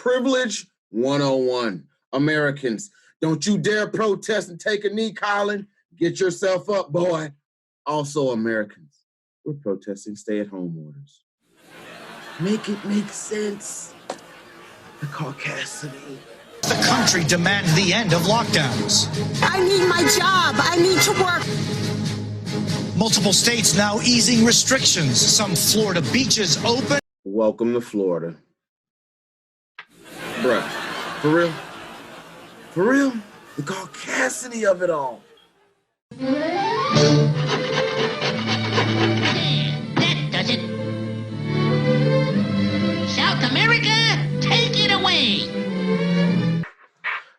Privilege 101. Americans, don't you dare protest and take a knee, Colin. Get yourself up, boy. Also, Americans, we're protesting stay-at-home orders. Make it make sense. The caucasity. The country demands the end of lockdowns. I need my job. I need to work. Multiple states now easing restrictions. Some Florida beaches open. Welcome to Florida. Bruh, for real? For real? The caucasity of it all. That does it. South America, take it away.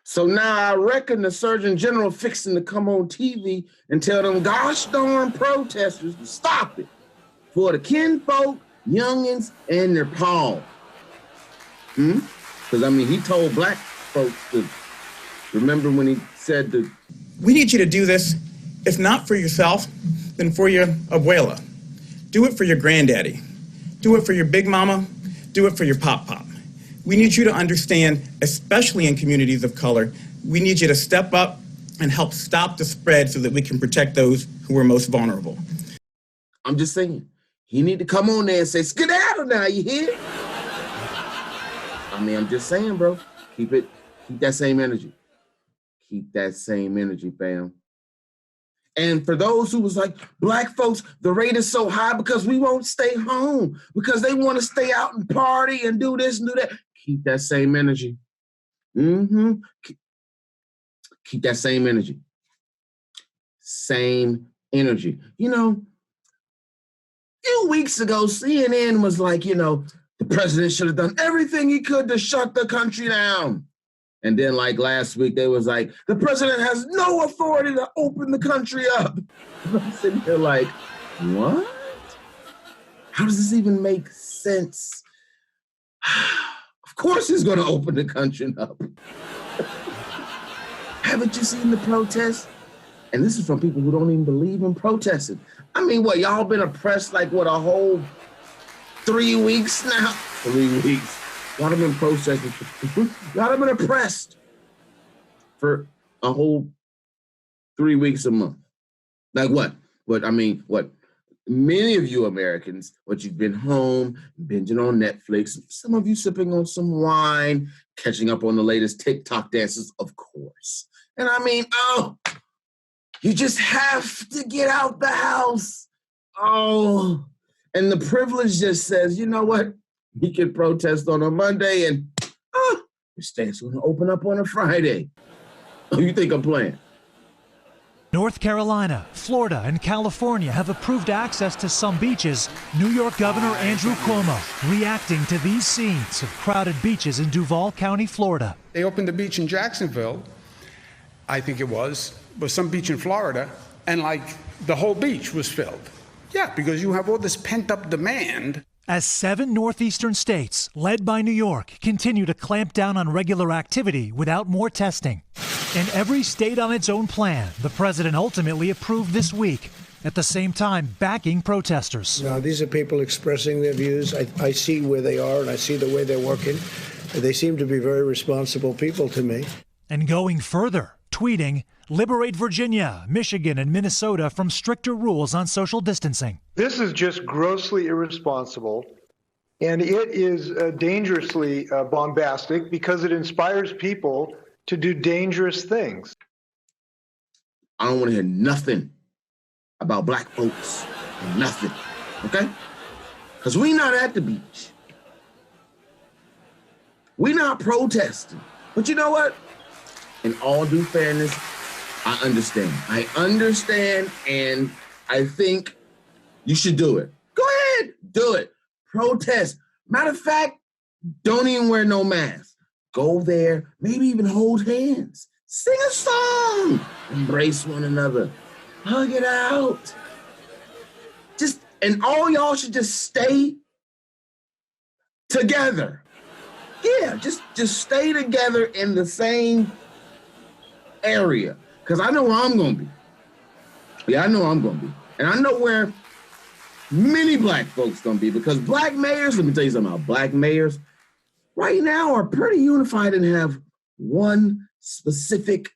So now I reckon the Surgeon General fixing to come on TV and tell them gosh darn protesters to stop it for the kinfolk, youngins, and their paw. Because, I mean, he told black folks to remember when he said that. We need you to do this, if not for yourself, then for your abuela. Do it for your granddaddy. Do it for your big mama. Do it for your pop-pop. We need you to understand, especially in communities of color, we need you to step up and help stop the spread so that we can protect those who are most vulnerable. I'm just saying, he need to come on there and say, skedaddle now, you hear? I mean, I'm just saying, bro, keep that same energy. Keep that same energy, fam. And for those who was like, black folks, the rate is so high because we won't stay home, because they want to stay out and party and do this and do that. Keep that same energy. Keep that same energy. Same energy. You know, a few weeks ago, CNN was like, you know, the president should have done everything he could to shut the country down. And then like last week, they was like, the president has no authority to open the country up. I'm sitting here like, what? How does this even make sense? Of course he's going to open the country up. Haven't you seen the protests? And this is from people who don't even believe in protesting. I mean, what, y'all been oppressed like, what, a whole 3 weeks now? 3 weeks. Y'all have been protesting. Y'all have been oppressed for a whole 3 weeks a month. Like what? What? Many of you Americans, you've been home, binging on Netflix, some of you sipping on some wine, catching up on the latest TikTok dances, of course. And I mean, you just have to get out the house. Oh, and the privilege just says, you know what? You can protest on a Monday and your state's going to open up on a Friday. Oh, you think I'm playing? North Carolina, Florida, and California have approved access to some beaches. New York Governor Andrew Cuomo reacting to these scenes of crowded beaches in Duval County, Florida. They opened the beach in Jacksonville, I think it was some beach in Florida, and like the whole beach was filled. Yeah, because you have all this pent-up demand. As 7 northeastern states, led by New York, continue to clamp down on regular activity without more testing. And every state on its own plan, the president ultimately approved this week, at the same time backing protesters. Now, these are people expressing their views. I see where they are, and I see the way they're working. They seem to be very responsible people to me. And going further, tweeting, "Liberate Virginia, Michigan, and Minnesota from stricter rules on social distancing." This is just grossly irresponsible, and it is dangerously bombastic because it inspires people to do dangerous things. I don't want to hear nothing about black folks. Nothing, okay? Because we not at the beach. We not protesting. But you know what? In all due fairness, I understand. And I think you should do it. Go ahead, do it. Protest. Matter of fact, don't even wear no mask. Go there, maybe even hold hands. Sing a song. Embrace one another. Hug it out. And all y'all should just stay together. Yeah, just stay together in the same area. Because I know where I'm going to be. Yeah, I know where I'm going to be. And I know where many black folks going to be. Because black mayors, let me tell you something about black mayors. right now are pretty unified and have one specific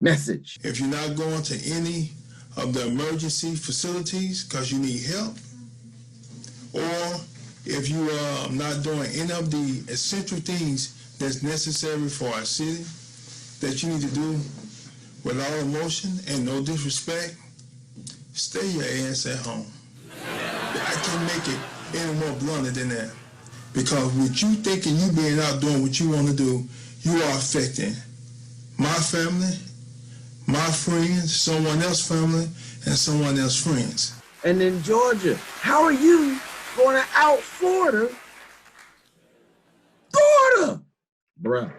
message. If you're not going to any of the emergency facilities because you need help, or if you are not doing any of the essential things that's necessary for our city that you need to do with all emotion and no disrespect, stay your ass at home. I can't make it any more blunter than that. Because with you thinking you being out doing what you want to do, you are affecting my family, my friends, someone else's family, and someone else's friends. And in Georgia, how are you going to out Florida? Florida! Bruh.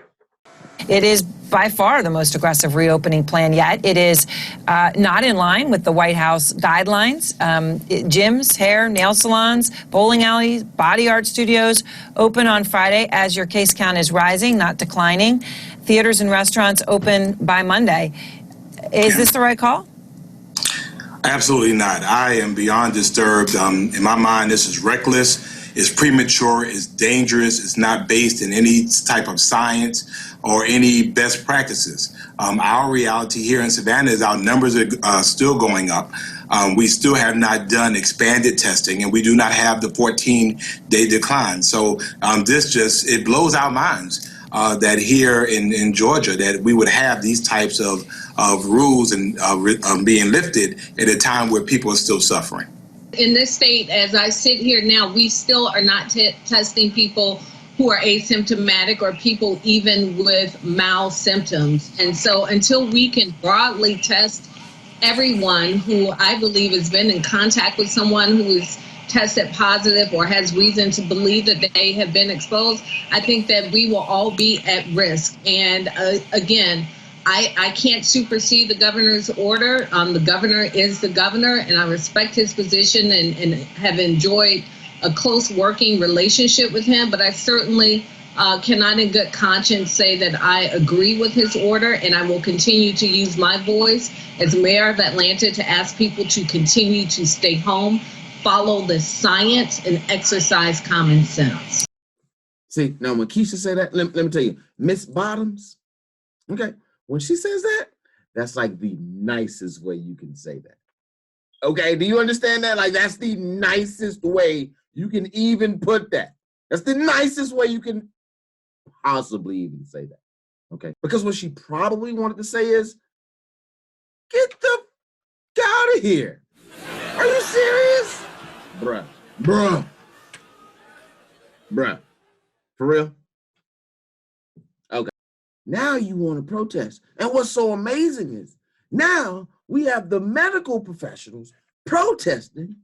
It is by far the most aggressive reopening plan yet. It is not in line with the White House guidelines. Gyms, hair, nail salons, bowling alleys, body art studios open on Friday as your case count is rising, not declining. Theaters and restaurants open by Monday. Is this the right call? Absolutely not. I am beyond disturbed. In my mind, this is reckless. It's premature, it's dangerous, it's not based in any type of science or any best practices. Our reality here in Savannah is our numbers are still going up. We still have not done expanded testing, and we do not have the 14-day decline. So it blows our minds that here in Georgia that we would have these types of rules and being lifted at a time where people are still suffering. In this state, as I sit here now, we still are not testing people who are asymptomatic or people even with mild symptoms. And so until we can broadly test everyone who I believe has been in contact with someone who is tested positive or has reason to believe that they have been exposed, I think that we will all be at risk. And again, I can't supersede the governor's order. The governor is the governor, and I respect his position and have enjoyed a close working relationship with him. But I certainly cannot in good conscience say that I agree with his order, and I will continue to use my voice as mayor of Atlanta to ask people to continue to stay home, follow the science, and exercise common sense. See, now when Keisha say that, let me tell you, Miss Bottoms, okay, when she says that, that's like the nicest way you can say that. Okay, do you understand that? Like, that's the nicest way you can even put that. That's the nicest way you can possibly even say that. Okay, because what she probably wanted to say is, get the f out of here. Are you serious? Bruh. For real? Okay. Now you want to protest. And what's so amazing is now we have the medical professionals protesting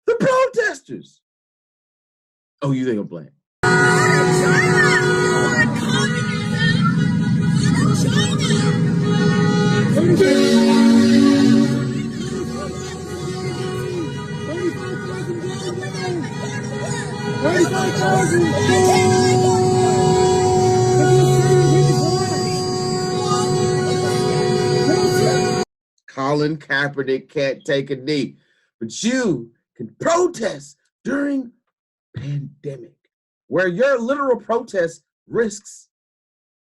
the protesters. Oh, you think I'm playing? Colin Kaepernick can't take a knee, but you can protest during pandemic, where your literal protest risks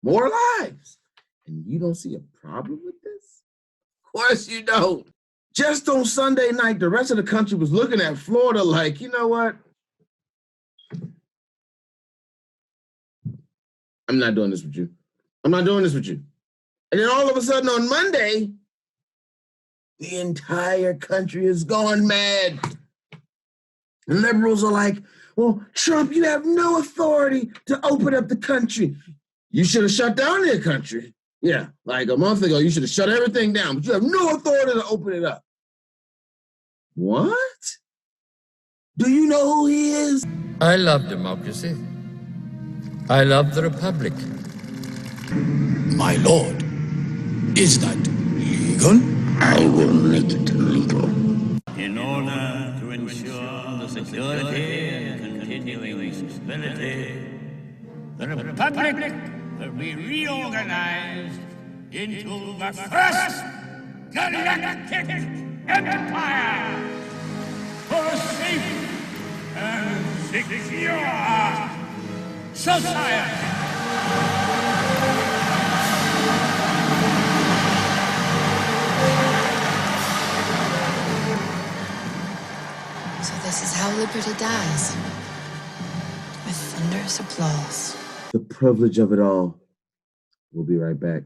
more lives. And you don't see a problem with this? Of course you don't. Just on Sunday night, the rest of the country was looking at Florida like, you know what? I'm not doing this with you. I'm not doing this with you. And then all of a sudden on Monday, the entire country has gone mad. And liberals are like, well, Trump, you have no authority to open up the country. You should have shut down the country. Yeah, like a month ago, you should have shut everything down, but you have no authority to open it up. What? Do you know who he is? I love democracy. I love the republic. My lord, is that legal? I will make it legal. In order to ensure the security and continuing stability, the republic will be reorganized into the first galactic empire for a safe and secure society. So this is how liberty dies. With thunderous applause. The privilege of it all. We'll be right back.